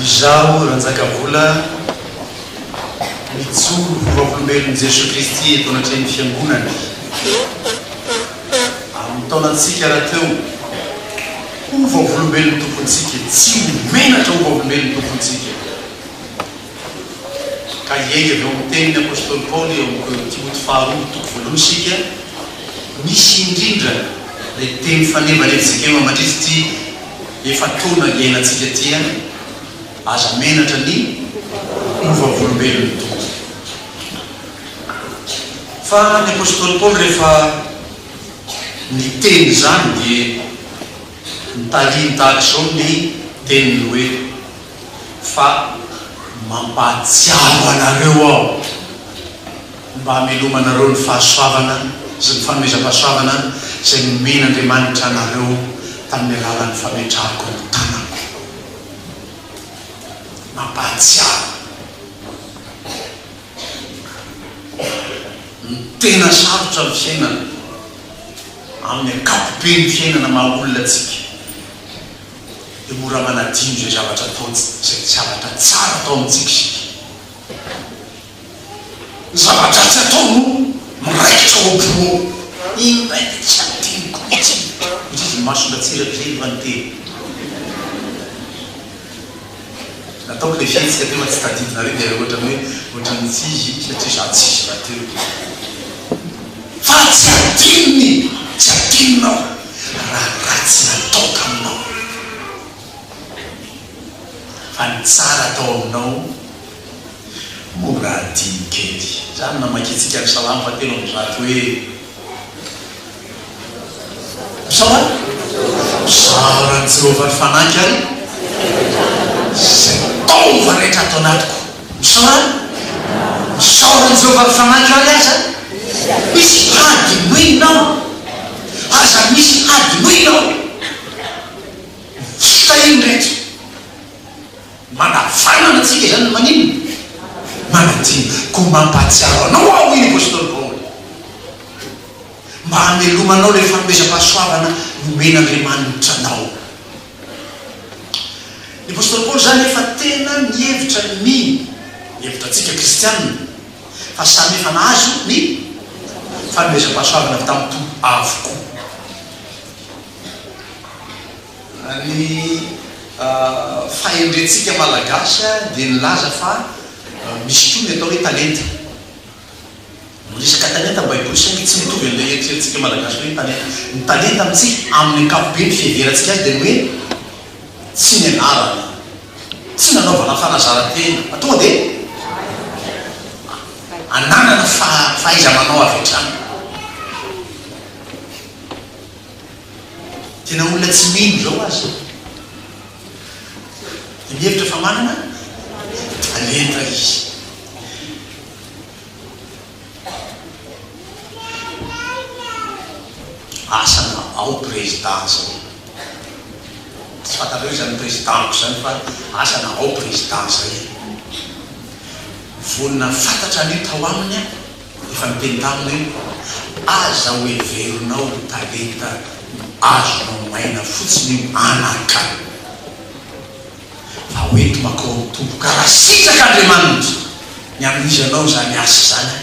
Izaho Ranjakavola mijoro vavolombelon'i Jesosy Kristy eto anatrehany fiangonana amin'ny taonantsika raha teo ho vavolombelon'ny tompontsika tsy homenatra ho vavolombelon'ny tompontsika ka iaiky avy eo amin'ny teniny apôstôly Paoly eo amin'ny Timoty faharoa toko voalohany sika misy indrindra le teny fanevanetsika eo mandrisitry efa taona iainantsika tia aza menatra ny vavolombelon'ny tompo fa ny apôstôly Paoly rehefa niteny zany dia nitaliny tahaka izao ny teniny hoe fa mampatsiaro anareo aho mba hamelomanareo ny fahasoavana sy ny fanomezam-pahasoavana izay nomena Andriamanitra anareo tamin'ny alalan'ny fametrahako ny tanako mampatsiaro ny tena sarotra amin'ny fiainana amin'ny ankapobeny fiainana maha olona atsika dia mora manadino zay zavatra atao zay zavatra tsara atao amintsika sika zavatra tsy atao no miraikitra ao am-po iny ray dia tsy adiniko mihitsy izy masona tsiraka zay fa nyteny nataoko le fiaintsika tena tsy tadidinareo dia ohatrany hoe ohatrany tsizy satria za tsisy raha teo fa tsy adinony tsy adinonao raha ratsy natao taminao fa ny tsara atao aminao mora adiny kely zany namakitsika ny salamo fatelo amin'ny zato hoe misaoa misaorany Jehovah ny fanaky ary zay taova rehetra atao anatiko misaorany misaorany Jehovah ny fanaky ary aza misy adinoinao aza misy adinoinao fitahiny rehetra manavanana atsika zany manino manadiny ko mampatsiaro anao ao iny apôstôly Paoly mba hamelomanao le fanomezam-pahasoavana nomen'Andriamanitra anao ny apôstôly Paoly zany efa tena mihevitra ny hevitra atsika kristianina fa samy efa nahazo ny fanomezam-pahasoavana avy tamin'ny tompo avokoa ny fahendrentsika malagasy dia nilaza fa misy koa ny atao hoe talenta resaka talenta baiboly saingy tsy mitovy an'ilay eritreretintsika malagasy hoe talenta ny talenta amintsika amin'ny ankapobeny fieverantsika azy dia ny hoe tsy ny anarana tsy nanaovana fanazarantena atonga dia ananana fahaiza-manao avy hatrany tena olona tsy mino zao azy dia mihevitra fa manana talenta izy asana ao président zao tsy fantareo zany présidentko zany fa asana ao président zay vonina fantatra an'io tao aminy efa miteny taminy aza hoeverinao talenta azonao maina fotsiny io anaka fa hoento makao mitombo karaha sitrakaandriamanitra ny amin'izy anao zany asa zany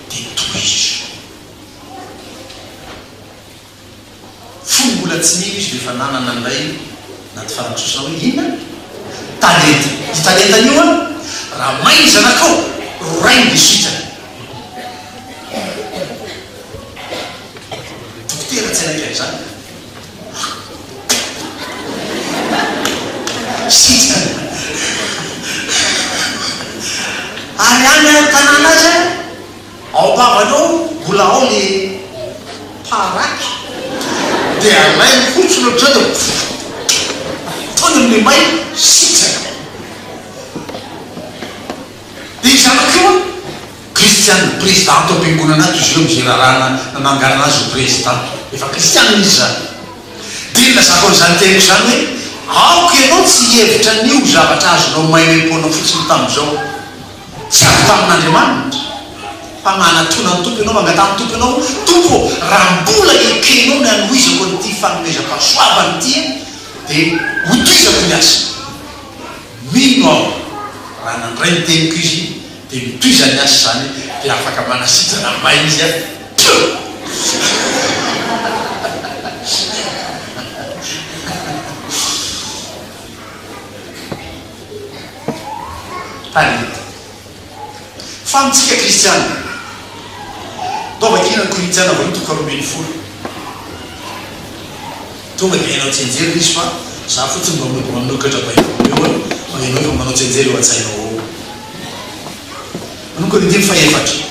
dia toizo fombola tsy mino izy dia efa nanana an'ilay naty farakososana hoe inona talenta i talentan'io a raha maizanakao rorainy dia sitraka dokotera tsy anakay zany sitraka ary any tanàna azy ao bavanao mbola ao le paraky dia alay fotsiny ohatrany tony amin'ny may sitraka dia izany koa kristianina présidente am-piangonana ato izy io am'izay raharaha nanangarana azy ho président efa kristianina izy zany dia lazako an'izany teniko zany hoe aoka ianao tsy hevitra n'io zavatra azonao maimem-ponao fotsiny tamin'izao tsy avy tamin'Andriamanitra fa manatona ny tompo ianao mangatany tompo ianao tompo raha mbola ekenao ny anoizako an'ity fanomezam-pahasoavany ity dia hotoizako ny asa mino aho raha nandray ny teniko izy dia mitoizany asa zany dia afaka manasitrana may izy a tanita fa mitsika kristiana dova kina kristiana voaloha toko 40 tonga dia hainao tsenjery izy fa za fotsiny mba manokatra baiboly eo magnenao fa manao tsenjery eo an-tsainao manoko ny 5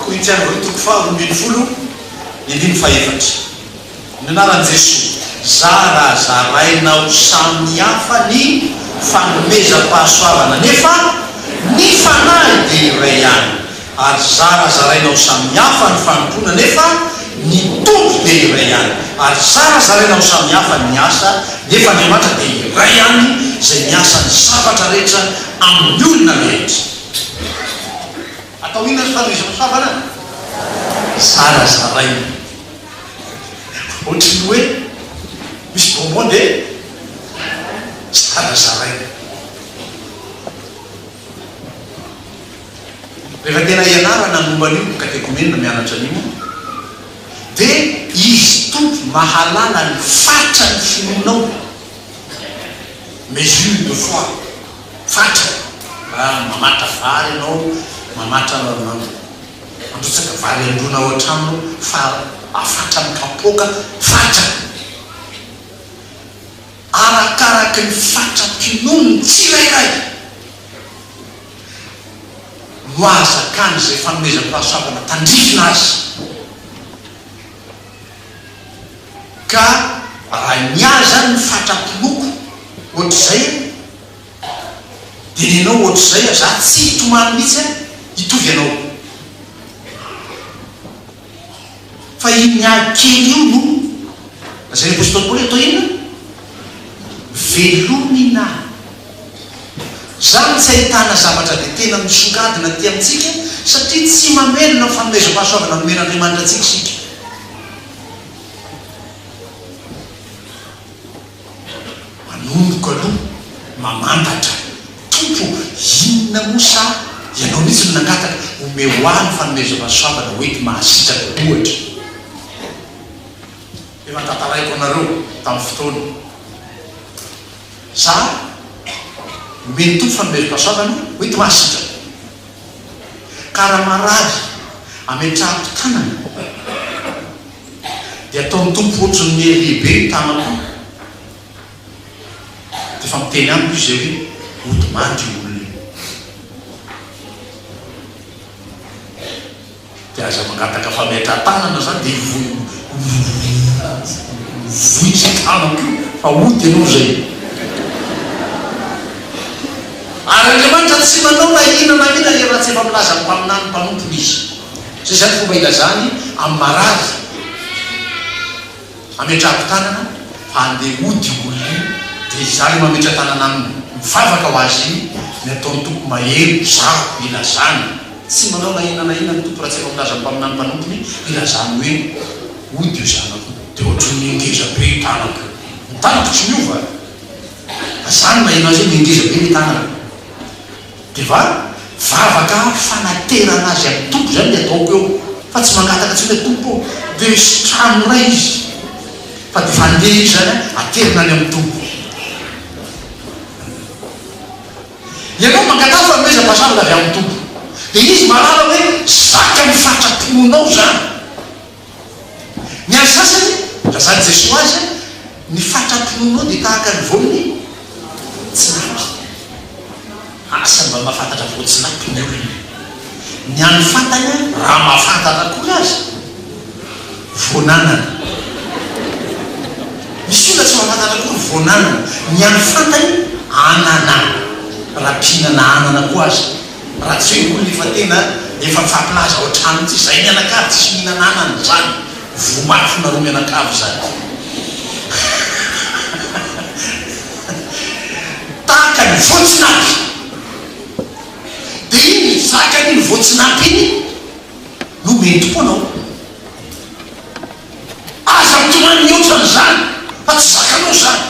korintiana voaloha toko 40 ny 5 ny anaran'i Jesosy zarazarainao samy hafa ny fanomezam-pahasoavana nefa ny fanahy dia iray ihany ary zarazarainao samy hafa ny fanompona nefa ny tompo dia iray ihany ary zarazarainao samy hafa ny asa nefa Andriamanitra dia iray ihany zay miasa ny zavatra rehetra amin'ny olona rehetra atao inona fanomezam-pahasoavana zarazaraina ohatrany hoe misy bonbon dia zarazaraina rehefa tena ianarana momban'io katekomenina mianatra an'io dia izy tompo mahalala ny fatra ny finonao mesure de foi fatra mamatra vary ianao mamatra androtsaka vary androna ao an-tranonao fa afatra amin'ny kapoka fatra arakaraky ny fatra-pinonony tsirairay no azakany zay fanomezam-pahasoavana tandrifina azy ka raha niaza ny fatra-pinoko ohatr'izay dia nenao ohatr'izay za tsy hitomany mihitsy hitovy anao fa inyakely io no zay ny apôstôly Paoly atao inona velomina zany tsy ahitana zavatra dia tena misongadina ty amintsika satria tsy mamelona fanomezam-pahasoavana nomen'Andriamanitra antsika sika manomboka aloha mamantatra tompo inona mosa ianao mihitsy no nangataka ome hoany fanomezam-pahasoavana hoety mahasitraka ohatra efa tantaraiko anareo tamin'ny fotoana za meny tompo fanomezam-pahasoavana hoety mahasitraka karamarary ametrahako tanana dia ataon'ny tompo ohatrany ny lehibe ny tanako dia fa miteny amiko izy hoe odimandry olona dia aza mangataka fametra-tanana zany dia voitsy tanako io fa ody ianao zay ary Andriamanitra tsy manao na ina na ina raha tsy efa milaza mpaminany mpanompony izy zay zany fomba ilazany amin'ny marary ametrahako tanana fa andeha ody olona dia zany mametra tanana aminy mivavaka ho azy iny ny ataon'ny tompo mahero zako ilazany tsy manao na ina ny tompo raha tsy efa milaza mpaminany mpanompony ilazany hoe ody io zanako dia ohatrany niengeza be tanako ny tanako tsy miova zany na ina zay niengeza be ny tanako dia va vavaka fanaterana azy amin'ny tompo zany dia ataoko eo fa tsy mangataka tsy hoe tompo dia sitrano ray izy fa dia fandeha izy zany aterina any amin'ny tompo ianao mangataka fanomezam-pahasoavana avy amin'ny tompo dia izy malala hoe zaka ny fatra-ponao zany ny azy sasany razany Jesosy azy ny fatra-ponao dia tahaka ny voany tsinapy asa mba mahafantatra vo tsinapy ny olona ny any fantany raha mahafantatra kory azy voananana misy olona tsy mahafantatra kory voananana ny any fantany anana raha mpihinana anana koa azy raha tsy hoe olona efa tena efa mifampilaza ao an-trano ty zay mianakavy tsy mihinana anana zany vomafy nareo mianakavy zany tahaka ny voatsinapy dia iny zakany ny voatsinapy iny no mentompo anao aza mitomany mihoatrany zany fa tsy zakanao zany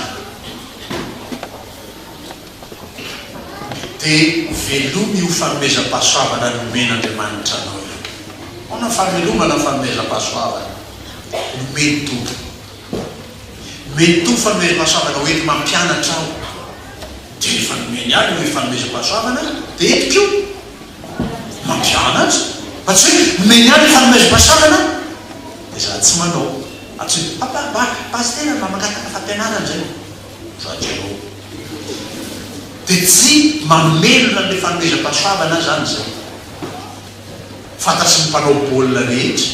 dia velomy io fanomezam-pahasoavana nomen'andriamanitra anao io. Ona famelomana fanomezam-pahasoavana nomeny tompo. Nomeny tompo fanomezam-pahasoavana hoety mampianatra aho. Dia rehefa nomeny any hoe fanomezam-pahasoavana dia etiko io mampianatra. Fa tsy hoe nomeny any fanomezam-pahasoavana dia za tsy manao. Atsy pastera mba mangataka fampianarana zay zatrao. Dia tsy mamelona le fanomezam-pahasoavana zany zay. Fantatry ny mpanao baolina rehetra,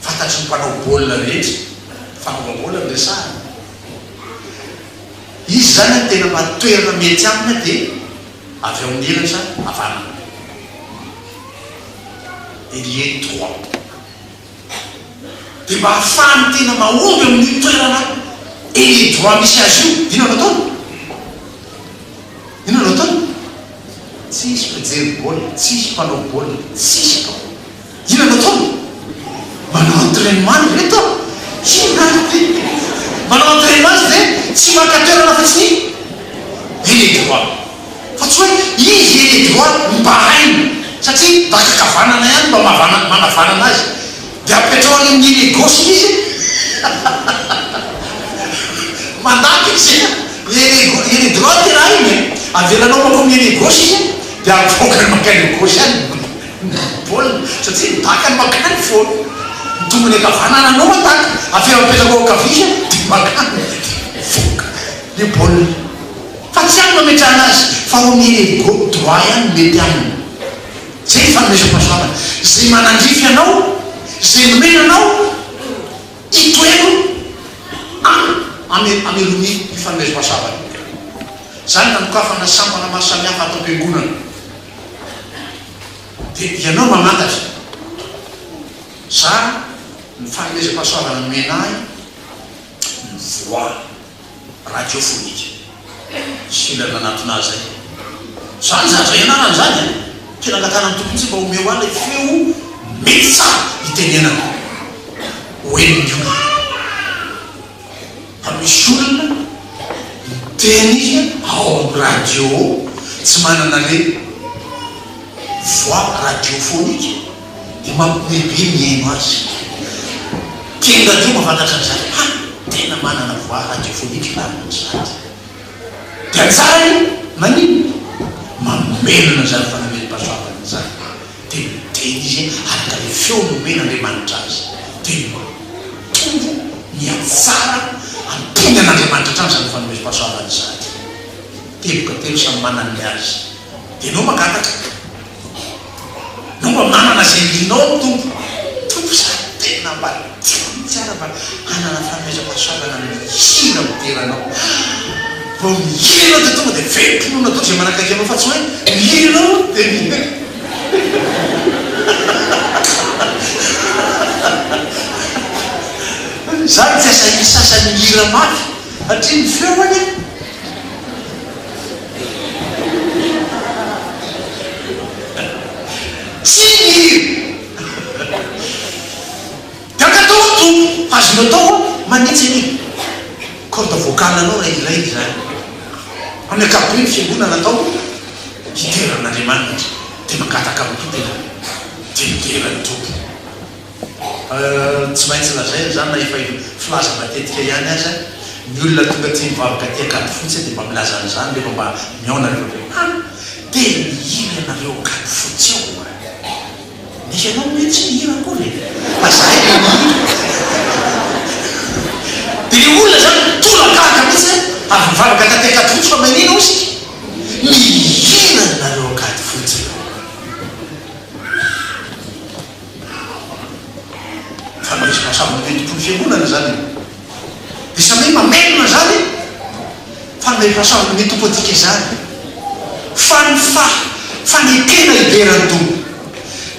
fantatry ny mpanao baolina rehetra, fanaova baolina ny resahana. Izy zany ny tena matoerana mety amina dia avy ao amin'ny elatra avanana. Elie 3. Dia mba hafahany tena mahomby amin'ny toerana Elie 3 misy azy io. Inona no ataony? Inona no ataony? Tsisy mpijery baolina, tsisy mpanao baolina, tsisy atao. Inona no ataony? Manao entraînement reto. Manao entraînement dia tsy maka toerana fa tsy Elie 3. Fa tsy hoe izy Elie 3 mba hainy satria takakavanana ihany mba manavanana azy. Dia apetrahany amin'ny Elie gauche izy mandaka izy Elie droite raha iny avelanao mako amin'ny Elie gauche izy dia avokany makany gauche any baolina satria midaka ny makany foana. Mitomony akavanana anao mataka avy apetrako akavisa dia makany voka ny baolina. Fa tsy any mametrahana azy fa ao amin'ny Elie droit ihany mety aminy. Zay fanomezam-pahasoavana. Zay manandrify anao, zay nomena anao itoeno amelomia ny fanomezam-pahasoavana. Zany nanokafana sambana maro samihafa atao am-piangonana. Dia ianao mamantatra za ny fanomezam-pahasoavana nomenahy ny voix radiophonique. Silana anatona zay. Zany zaza ianarana zany tena angatana ny tompontsy mba omeo any feo mety tsara hitenenana hoeniny io. Fa misy olona miteny izy ao amin'ny radio tsy manana le voix radiophonique dia mampilehibe miaino azy. Teny radio mafantatra an'izany tena manana voix radiophonique lamina zany. Dia anjara manino mamelona zany fanomezam-pahasoavana zany. Dia miteny izy araka le feo nomena Andriamanitra azy. Dia matombo miatsara ampony an'Andriamanitra hatrany zany fanomezam-pahasoavana zany. Teboka telo samy manana ny azy. Dia anao magataka nao mba manana zay linao tompo za tena mba tsara mba hanana fanomezam-pahasoavana mihira moderanao. Vao mihira dia tonga dia vemponona atao zay manakaiky anao fa tsy hoe mihira anao dia mihira. Zany tsy asa sasany mihira mafy satria ny feoany tsy mihira. Dia akatao tompo azonao atao manitsy an'iny corde vocale anao raha ilay zany. Amin'ny ankapobeny fiangonana atao hiteran'Andriamanitra dia mangataka amin'ny tena dia miterany tompo. Tsy maintsy lazay zany na efa filaza matetika ihany aza ny olona tonga tsy mivavaka ty akady fotsy dia mba milaza an'izany rehefa mba miaona rehefa dia mihira anareo akady fotsy ao. Misy anao mety tsy mihira akory fa zahay dia mihira. Dia ny olona zany tolakaka mihitsy avy mivavaka taty akady fotsy fa manino izy mihira nareo akady fotsy. Fanomezam-pahasoavana mety fiangonana zany. Dia samy mamelona zany fanomezam-pahasoavana mety tompo atika izany. Fa ny fanekena iberan'ny tompo,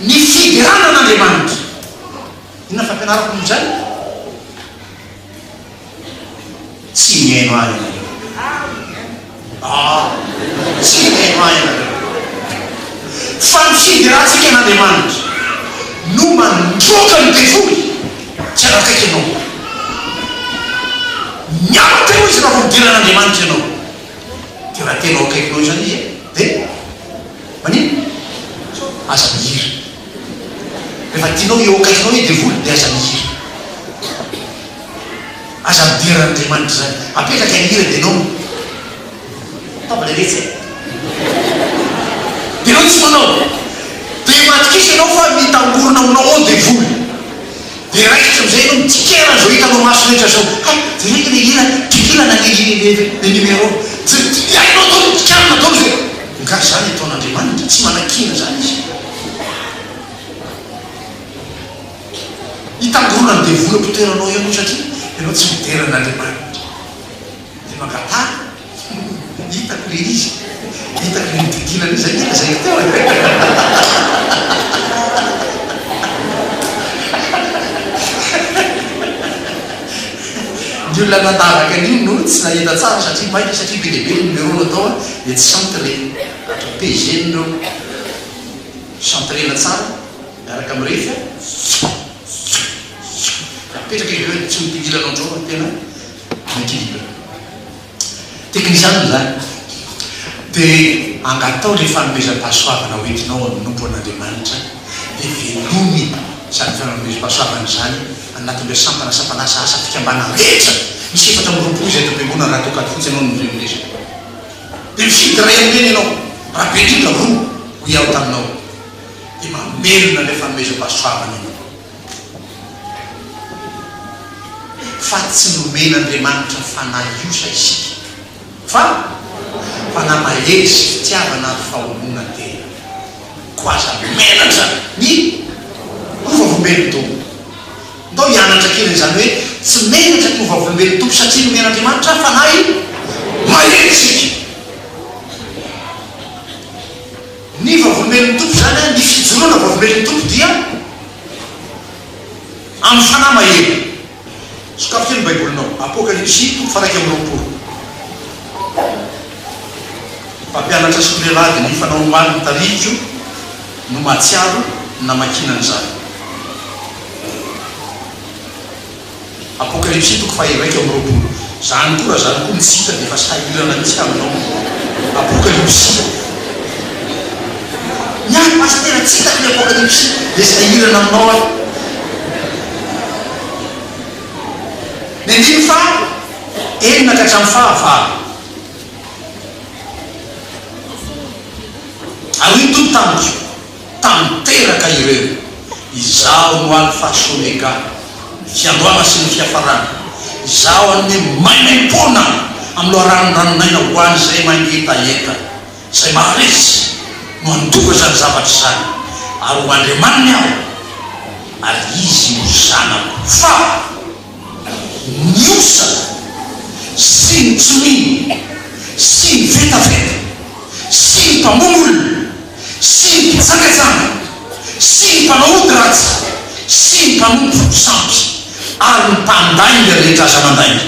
ny fiderana an'Andriamanitra. Inona fampianarako amin'izany? Tsy mihaino ahy ianareo. Tsy mihaino ahy ianareo. Fa ny fiderantsika an'Andriamanitra no mandroaka ny devoly tsy anakaiky ianao. Miavaka eo izy raha vodirana Andriamanitra ianao. Dia raha raha tena akaikinao zany izy dia manino aza mihiry rehefa tianao eo akaikinao i dia voly dia aza mihiry aza midiran'andriamanitra zany apetraka ihira dia nao tavala retsy dia nao tsy manao dia matikisa ianao fa mitangorona aminao ao dia voly dia raikitra amizay anao mitsikera zao hitanao maso rehetra zao dia raika le hira tikilana le numéro ainao atao tikanina atao zay nga zany ataon'andriamanitra tsy manakina zany izy hitangorona dia voly ampitoeranao ianao satria ianao tsy miteran'andriamanitra dia mankatana hitako le izy hitako le mitikilana izy ina zay teo ny olona natavaka an'io no tsy nahita tsara satria maika satria be lehibe numéro atao dia tsy centré atra pg-nreo centrena tsara miaraka am'refy apetraka io tsy mitikilanao ndrao tena makilibra teknisiany zany dia angatao le fanomezam-pahasoavana hoentinao amin'ny nompo an'andriamanitra dia velomy zany fanomezam-pahasoavana zany anatin'ireo sampana sampanasa asa fikambana rehetra misy efatra miroapolo izay toam-piangona raha tokady fotsy ianao niremileza dia mifidy ray amreny ianao raha be ndrindra ro ho iaho taminao dia mamelona le fanomezam-pahasoavana ianao fa tsy nomen'andriamanitra fanahiosa isika fa namahery sy fitiavana ary fahomona tena ko aza menatra ny ovavolombelony tompo ndao hianatra keliny zany hoe tsy menatra ny ovavolombelony tompo satria nomen'andriamanitra fanahy mahery isika ny vavolombelony tompo zany ny fijoroana vavolombelony tompo dia amin'ny fanahy mahery sokafo kely baibolinao apokalypsy tompo faraiky am'roapolo mpampianatra sy lehilahy dia nifanao omaliny tarikio no matsiaro namakinany zany apokalypsy toko faheraiky am'roapolo zany koa raha zany koa mitsita dia efa sahirana mitsy aminao apokalypsy niany pastera tsitako ny apokalypsy dia sahirana aminao aho ny andimy fa enina ka hatramy fahavalo ary iny tompo tamiko tamiteraka ireo izaho no alfa sy omega ny fiandohana sy ny fiafarana izaho anne mainaim-pona amiloharanonranonaina ho any zay mangetaheta zay maharesy no andova zany zavatra zany ary ho andriamaniny aho ary izy ho zanako fa niosa sy ny tsominy sy ny vetaveta sy ny mpamonolona sy ny mpitsangajanga sy ny mpanahody ratsy sy ny mpanompo sampy ary ny mpandainy le rehetra aza mandainy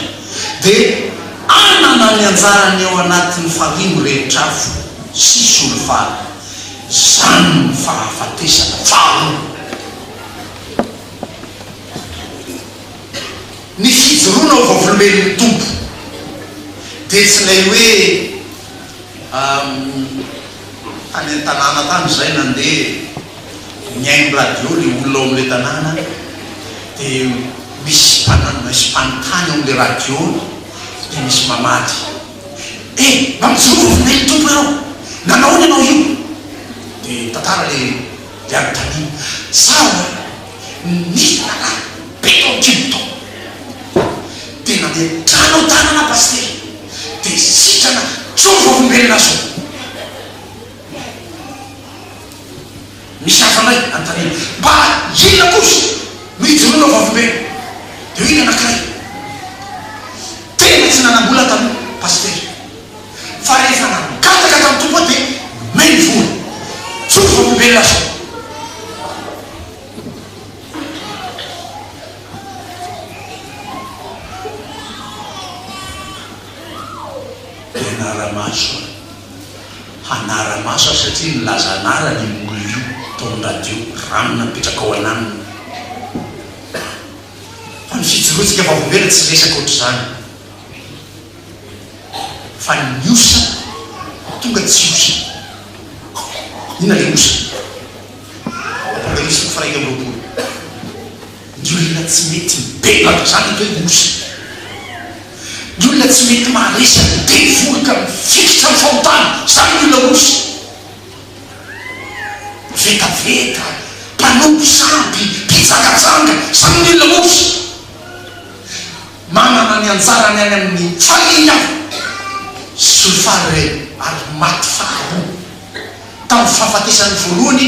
dia anana ny anjarany ao anatin'ny farimo rehetra afo sy solo faly zany ny fahafatesana falo ny fijoroana ho vavolombelon'ny tompo dia tsy lay hoe any an-tanàna tany zay nandeha miaino radio le olona ao am'le tanàna dia misy mpanontany ao am'le radio dia misy mamaty mba mijoro volombelon'ny tompo ianao nanaony ianao io dia tantara le agotany zaho nisy nana peko am'kimotao dia nandeha tranao tanana pastery dia sitrana tsoro vavolombelona azo misy hafa ndray antanina mba ina kosa mijoroana vavolombelo dia iny anakiray tena tsy nanambola tamy pastery fa rehefa nagataka tamy tompo dia mainy vola tsoro vavolombelona azo anaramaso hanaramaso satria nilaza anara ny olo io taonradio ranona mipetraka ao ananina fa ny fijoroantsika vavolombelona tsy resaka ohatr' zany fa niosa tonga tsy osa ina le osa apokalipsy faraiky am'roapolo ny olona tsy mety mibebaka zany hoe osa ny olona tsy mety maharesa devoloka mifikitra ny fahotana zany ny olona osa vetaveta mpanompo sampy mpijangajanga zany ny olona osa manana ny anjarany any amin'ny faliny aho solofary reny ary maty faharoa tamin'ny fahafatesany voalohany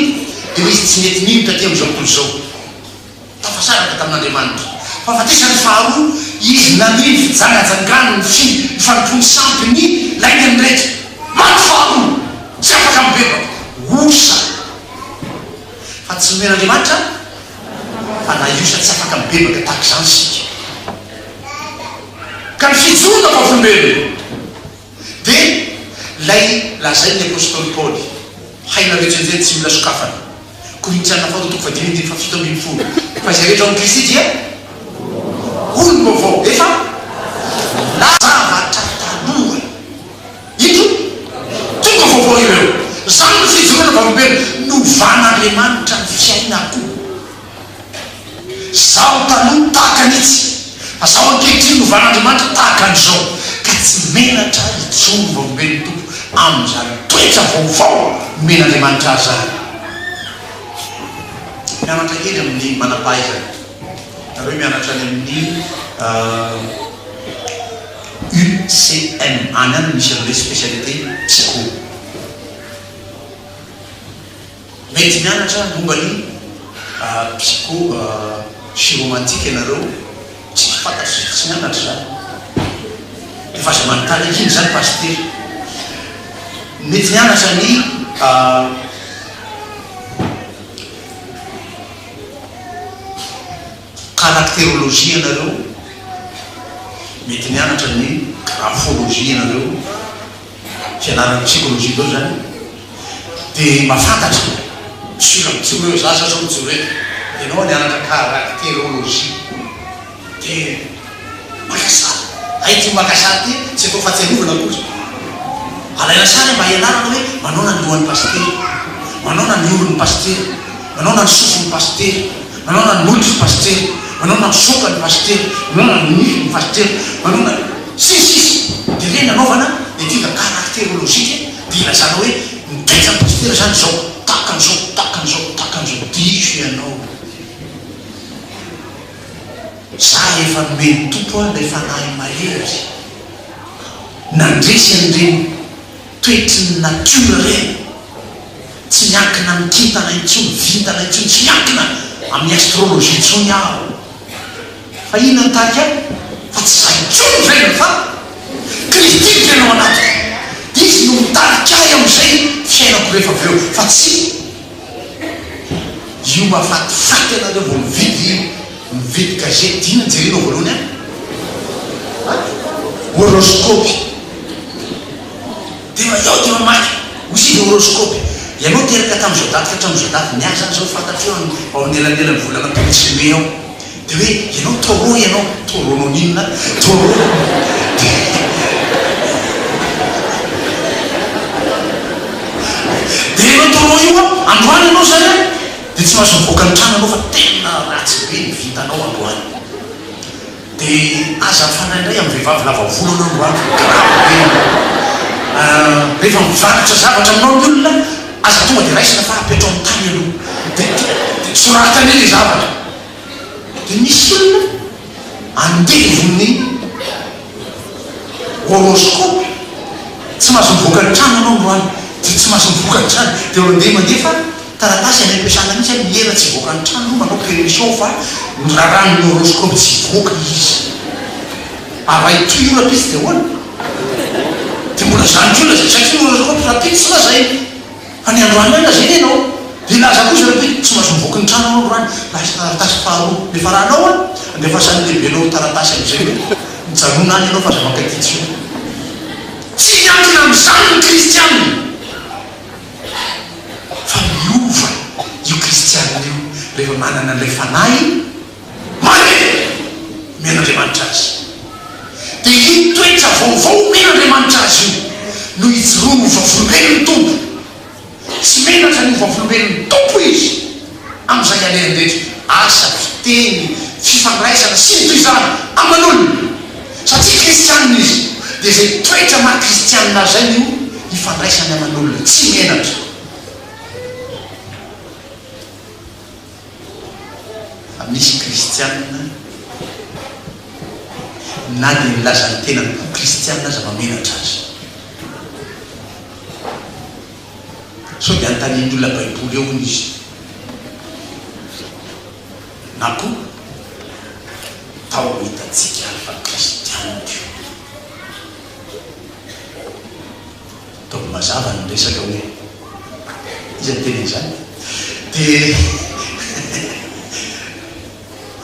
dia izy tsy mety mino taty am'izao tontolo zao tafasaraka tamin'andriamanitra fahafatesany faharoa izy naniny fijangajangano ny fanompony sampy ny lainy any rehetra maty faharoa tsy afaka mibebaka osa fa tsy nomen'andriamanitra fa na iosa tsy afaka mibebaka tahaka zany sika ka ny fijona fa volombelona dia lay lazay ny apôstôly paoly haina rehetranzeny tsy mila sokafana korintiana fahatotoko fadimy fa fito ambin'ny folo fa izay rehetra ao kristy dia olono vaovao efa lazavatra taloha ito tonga vaovao ireo zany ny fijoroana valombelona novan'andriamanitra ny fiainako zaho taloha tahaka anitsy fa zaho ankehitriny novan'andriamanitra tahaka an'izao ka tsy menatra itsoro valombelony tompo am'izany toetra vaovao men'andriamanitra azy zany mianatra kely amin'ny manam-pahaizana nareo mianatra any amin'ny UCM any any misy an'le spécialité psycho mety mianatra mombany psycho chiromantique ianareo tsy fantatry tsy mianatra zany efa aza manontany akiny zany paster mety mianatra ny caractérologie ianareo mety mianatra ny graphologie ianareo fianarana psychologie dao zany dia mahafantatra misura mijoro eo za zao mijoro eto ianao nianatra caractérologie dia makasary aity makasary ty tsy atao fahatsiarovana kosa alaina sary mba hianarana hoe manao na ny lohan'ny paster manao na ny oron'ny paster manao na ny sofon'ny paster manao na ny molotry paster manao na ny sokany paster manao na ny nify ny paster manao na sisisy dia reny anaovana dia tika caractérologique dia ilazana hoe mitoetra ny paster zany zao takan'izao takan'izao takan'izao diso ianao za efa nomeny tompo a rehefa nahy mahery nandresy an'ireny toetry ny natiora reny tsy miankina amin'ny kintana intsony vintana intsony tsy miankina amin'ny astrologie intsony aho fa ina ntaky aho fa tsy zay intsony reny fa kristy tenao anaty izy no mitarika ahy am'izay fiainako rehefa avy eo fa tsy io mahafatifaty anareo vo mividy gazety ina jerenao voalohany any horoscopy dia eo dia mamaky osy de horoscopy ianao teraka tam'izao daty ka hatram'izao daty miasa zao fantatreo ao anelanelany volana toetsime ao dia hoe ianao toro ianao toronao ninona toro dia ianao toro io a androany ianao zany a dia tsy mahazo mivoaka ny trano anao fa tena ratsy be mivitanao androany dia aza fanaindray amin'ny vehivavy lava volo anao androany grave be rehefa mivarotra zavatra aminao ny olona aza tonga dia raisina fa apetrao amin'ny tany aloha dia soratany le zavatra dia misy olona andevony horoscope tsy mahazo mivoaka ny trano anao androany dia tsy mahazo mivoaka ny trano dia andeha mandefa taratasy any ampiasana mihitsy any miera tsy voaka ny trano manao permission fa raran'ny horoscope tsy voaka izy araito io rapitsy dia hoana dia mbola zany kola zay satria horoscope rapitsy na zay fa ny androany any lazay ianao dia laza kosa rapitsy tsy mahazo mivoaka ny trano anao androany lasa taratasy faharoa lefa rahanao a andefasan'ny lehibenao taratasy am'izay hoe mijanona any ianao fa aza makatitsy io tsy miankina am'izany ny kristianina fa miova io kristianina io rehefa manana an'ilay fanahy mane men'andriamanitra azy dia io toetra vaovao men'andriamanitra azy io no ijoroa ny vavolombelony tompo tsy menatra ny vavolombelony tompo izy am'izay alehandrehetra asa fiteny fifandraisana sy ny toizany aman'olona satria kristianina izy dia zay toetra maha kristianina zay io ifandraisany aman'olona tsy menatra fa misy kristianina na dia milazany tena no kristianina aza mamenatra azy so dia antanin'olona baiboly eo ny izy na koa tao hitatsika fa kristianina io ataovy mazava ny resaka hoe izy ny tena izany dia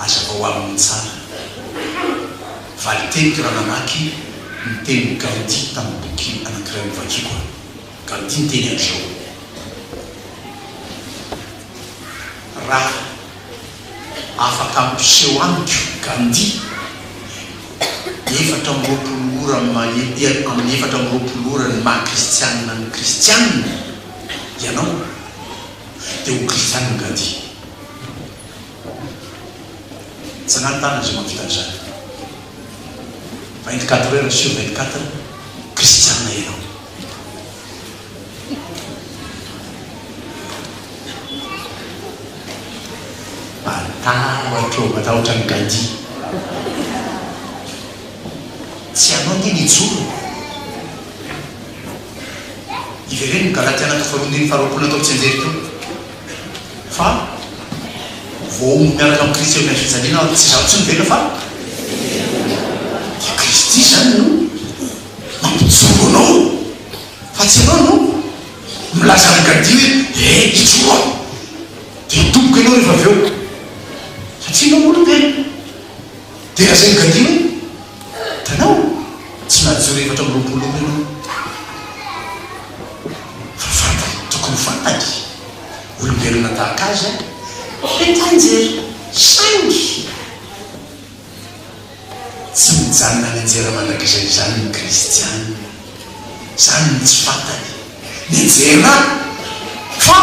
aza vao amin'ny tsara valiteniky raha nanaky miteny Gandhi tamin'ny boky anankiray novakiko Gandhi ny teny an'izao raha afaka ampiseho amiko Gandhi efatra am'roapolo ora amin'ny efatra am'roapolo ora ny maha kristianina ny kristianina ianao dia ho kristianina Gandhi tsy anatana zay mampitan'izany 24 heures sur 24 kristianina ianao matahotra ny Gandhi tsy anao ny nijoro ivereny Galatia anaky faharoandiny faharoapolo atao tsy anjery teo fa voaomby miaraka amin'ny Kristy eo fijaliana tsy zaho tsy mivela fa dia Kristy zany no mampijoro anao fa tsy anao no milaza ny Gandhi hoe ijoro aho dia hitomboka ianao rehefa avy eo satria nao olombelona dia raha zay ny Gandhi hoe tanao tsy najoro efatra am'roapolo ora ianao fa fantany tokony fantany olombelona tahaka azy entanjery saingy tsy mijanona ny anjera manak'izay zany ny kristianina zany ny tsy fantany ny anjera fa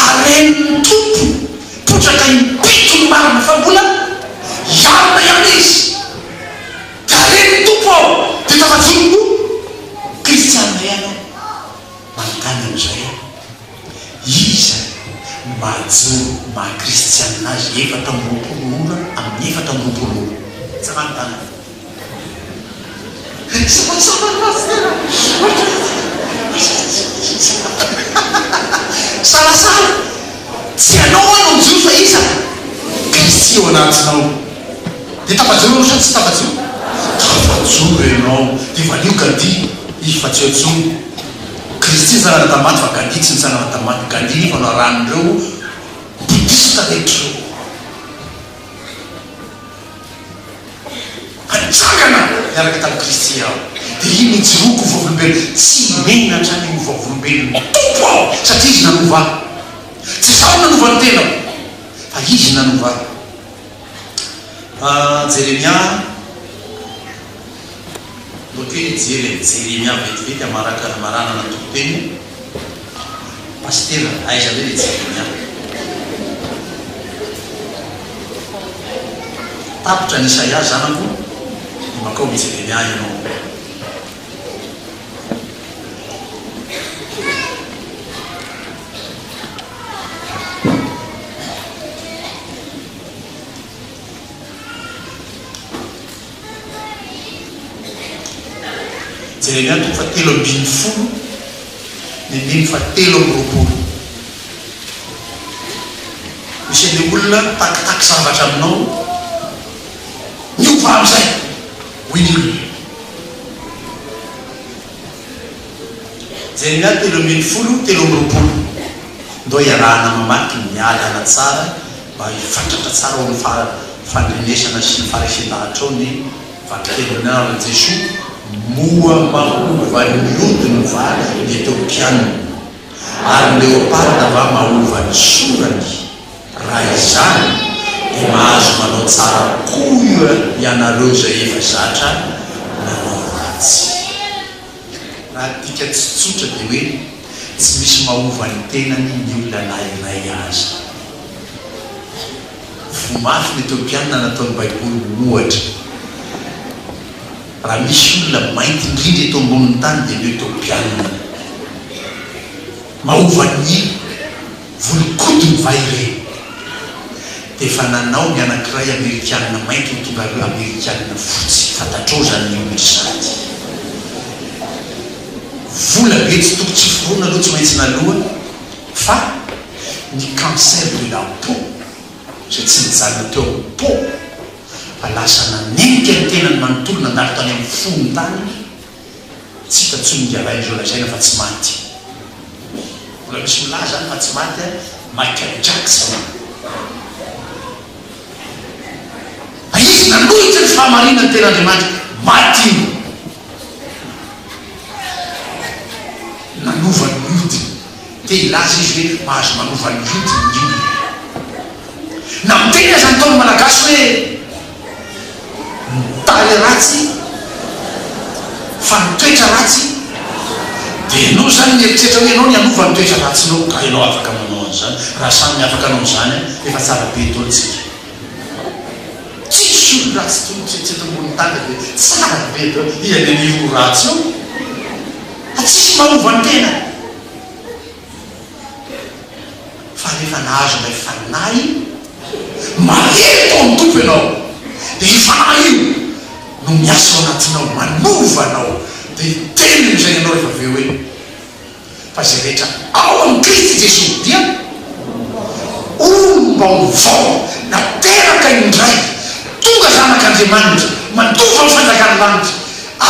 aren'ny tompo potraka impito ny marina fa mbola iarina ihany izy dia aren'ny tompo ao dia tafajoroko kristianina ianao manontany am'izay iza mahajoro maha kristianina azy efatra am'roapolo ora amin'ny efatra am'roapolo ora tsy manontany sarasara tsy anao anao mijoro fa iza Kristy eo anatinao dia tafajoro anao sa tsy tafajoro tafajoro ianao dia vanio Gandhi izy fa tsy atsony Kristy nitsanana tamaty fa Gandhi tsy nitsanana tamaty Gandhi nefa no aran'ireo bodista rehetra reo anjangana miaraka tamin'ny Kristy aho dia iny nijoroko vavolombelona tsy menatra ny vavolombelona tompo aho satria izy nanova tsy zaho nanova ny tena fa izy nanova Jeremia loateny Jeremia vetivety amaraka maranana tompoteny pastera aiza be le Jeremia tapitra ny Isaia zanako ny makao ny Jeremia ianao Jeremia toko fa 3 ambin'ny folo ny andiny fa 3 am'roapolo misy an'le olona takitaky zavatra aminao niova am'izay hoin'olona Jeremia 3 ambin'ny folo 3 am'roapolo ndao iarahana mamaky mialana tsara mba hifatratra tsara ao amin'ny fandrenesana sy ny faraisen-dahatra ao ny vakytelonana Jesoa moa mahova ny odiny vary ny Etiopiana ary leoparda va mahova ny sorany raha izany dia mahazo manao tsara koa ianareo zay efa zatra nanao ratsy raha tika tsotsotra dia hoe tsy misy mahovany tenany ny olona nairay azy. Vomafy ny etopiana nataon'ny baiboly ohatra. Raha misy olona mainty indrindra eto ambonin'ny tany dia ny etopiana mahovany volokotony vai ireny. Dia efa nanao ny anankiray amerikanina mainty ho tonga reo amerikanina fotsy, fantatrao zany ny olo sady. Vola be tsy toko tsy forona aloha tsy maintsy naloha fa ny cancer de la peau zay tsy nijanona teo amin'ny peau fa lasa nanenika ny tenany manontolo nandalo tany amin'ny fony tany tsy hita tsongaray zao lazaina fa tsy maty. Mbola misy milaza fa tsy maty Michael Jackson. Izy nanohitra ny fahamarina ny ten'Andriamanitra maty io. Nanovany hodiny dia ilaza izy hoe mahazo manovany hodiny io. Na miteny aza nataony malagasy hoe mitaly ratsy fa nitoetra ratsy, dia ianao zany mieritreritra hoe ianao ny anova ny toetra ratsinao ka ianao afaka manao an'izany. Raha samy afaka anao an'izany efa tsara be taontsika. Tsisy olo ratsy tonotsetseta ambony tany dia tsara be tao ianen'io ratsy io fa tsisy manovany tena. Fa rehefa nahazo ilay fanahy mahery tao amin'ny tompo ianao dia io fanahy io no miasa ao anatinao manovanao dia teniny zay ianao rehefa aveo hoe fa zay rehetra ao amin'ny Kristy Jesosy dia ombaovao nateraka indray tonga zanak'Andriamanitra mandova ny fanjakany lanitra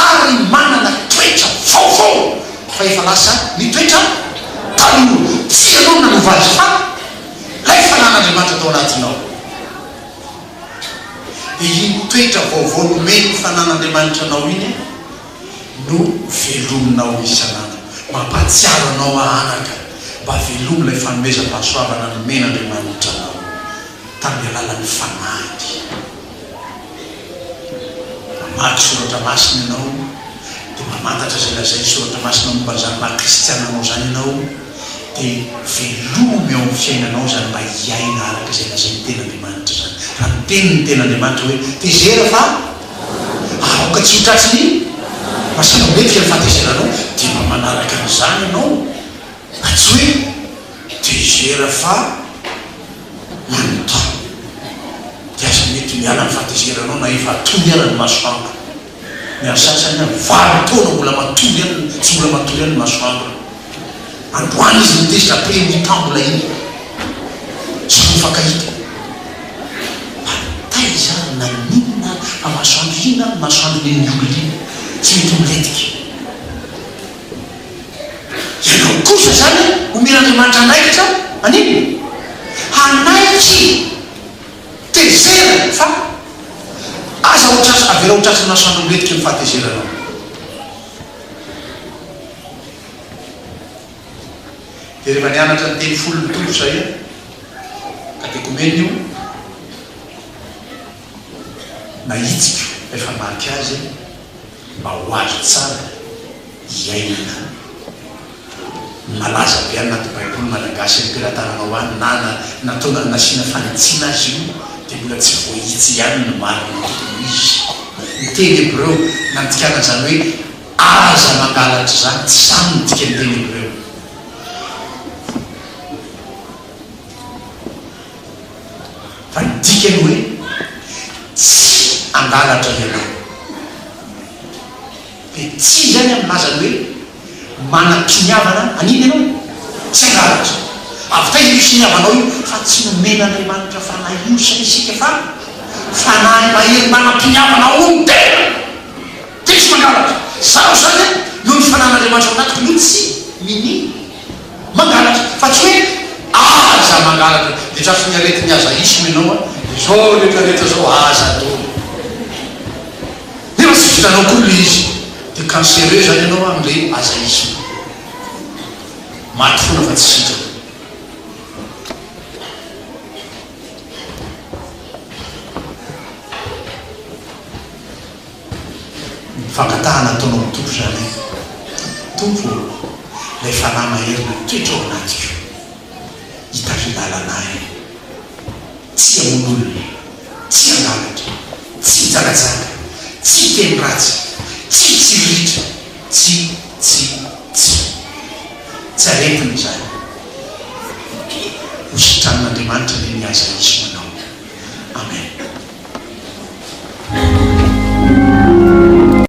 ary manana toetra vaovao fa efa lasa mitoetra taloha. Tsy ianao nanova azy fa lay fanan'Andriamanitra tao anatinao. Dia iny toetra vaovao nomeny fanan'Andriamanitra anao iny no velominao isanandro, mampatsiaro anao anaka mba velomy ilay fanomezam-pahasoavana nomen'Andriamanitra anao tamin'ny alalan'ny fanahy. Mamaky soratra masina ianao dia mamantatra zay lazay soratra masina mombazany maha-kristiana anao zany ianao dia velomy ao amin'ny fiainanao zany mba hiaina araka zay lazay ny ten'Andriamanitra zany. Raha miteny ny ten'Andriamanitra hoe tezera fa aoka tsy ho tratriny masina metika ny fahatezeranao dia mba manaraka an'izany ianao ka tsy hoe tezera fa manontao dia aza mety miala ny fahatezeranao na efa atoly ala ny masoandro. Ny asasany valo taona mbola matoly any, tsy mbola matoly any ny masoandro. Androany izy mitezitra pre mitambola iny sy mifakahita taiza naninona fa masoandro ina masoandro ny olo iny tsy mety miletika. Ianao kosa zany omen'Andriamanitra anaikitra anino hanaitry tezera fa aza ohatrasa avera ohatrasa ny masoandro miletika ny fahatezeranao. Dia rehefa nianatra ny teny folo mitombo zay ka dia komeny io nahitsika rehefa maky azy mba ho azo tsara hiainana. Malaza be any anaty baiboly malagasy ampilatananao any na nataona nasiana fanitsiana azy io dia mbola tsy voahitsy ihany ny marina tokony izy. Ny teny Hebreo nantikana zany hoe aza mangalatra zany tsy samy nitika ny teny Hebreo. Fa ny dikany hoe tsy angalatra ianao dia tsy zany amin'azany hoe manam-piniavana aniny ianao tsy angalatra avy taiza io finiavanao io fa tsy nomen'Andriamanitra fanahy io sa isika fa fanahy mahery manam-piniavana ono tena dia tsy mangalatra. Zaho zany noho ny fanan'Andriamanitra anatiko no tsy mini mangalatra fa tsy hoe aza mangalatra dia trafy ny arety ny aza isy menao zao rehetrarehetra zao aza atao nefa tsy vitanao koa le izy dia cancereux zany ianao amin'le aza isy maty foana fa tsy sitraka. Fankatahana ataonao mitombo zany tompo lay fanahy maherina toetra ao anatiko hitafidalanahy tsy amon'olona tsy angalatra tsy jagajanga tsy teny ratsy tsy tsiritra tsy aretiny zany hositran'Andriamanitra le miaza izy